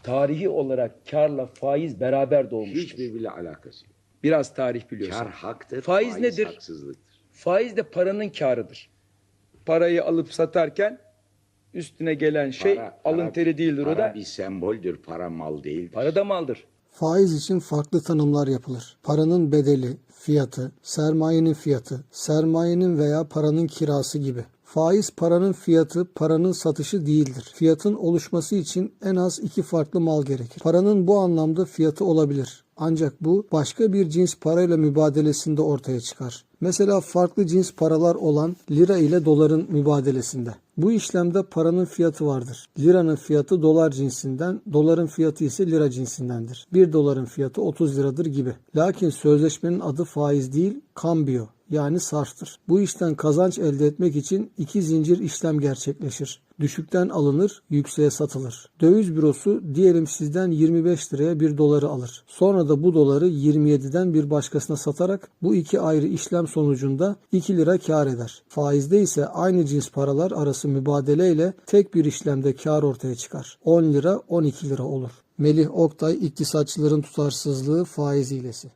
tarihi olarak karla faiz beraber doğmuştur. Hiçbirbiriyle alakası yok. Biraz tarih biliyorsun. Kar haktır, Faiz nedir? haksızlıktır. Faiz de paranın karıdır. Parayı alıp satarken üstüne gelen şey alın teri değildir o da. Para bir semboldür, para mal değildir. Para da maldır. Faiz için farklı tanımlar yapılır. Paranın bedeli, fiyatı, sermayenin fiyatı, sermayenin veya paranın kirası gibi. Faiz paranın fiyatı, paranın satışı değildir. Fiyatın oluşması için en az iki farklı mal gerekir. Paranın bu anlamda fiyatı olabilir. Ancak bu başka bir cins parayla mübadelesinde ortaya çıkar. Mesela farklı cins paralar olan lira ile doların mübadelesinde. Bu işlemde paranın fiyatı vardır. Liranın fiyatı dolar cinsinden, doların fiyatı ise lira cinsindendir. 1 doların fiyatı 30 liradır gibi. Lakin sözleşmenin adı faiz değil, cambio yani sarftır. Bu işten kazanç elde etmek için iki zincir işlem gerçekleşir. Düşükten alınır, yükseğe satılır. Döviz bürosu diyelim sizden 25 liraya 1 doları alır. Sonra da bu doları 27'den bir başkasına satarak bu iki ayrı işlem sonucunda 2 lira kar eder. Faizde ise aynı cins paralar arası mübadele ile tek bir işlemde kar ortaya çıkar. 10 lira 12 lira olur. Melih Oktay, İktisatçıların Tutarsızlığı Faiz Hilesi.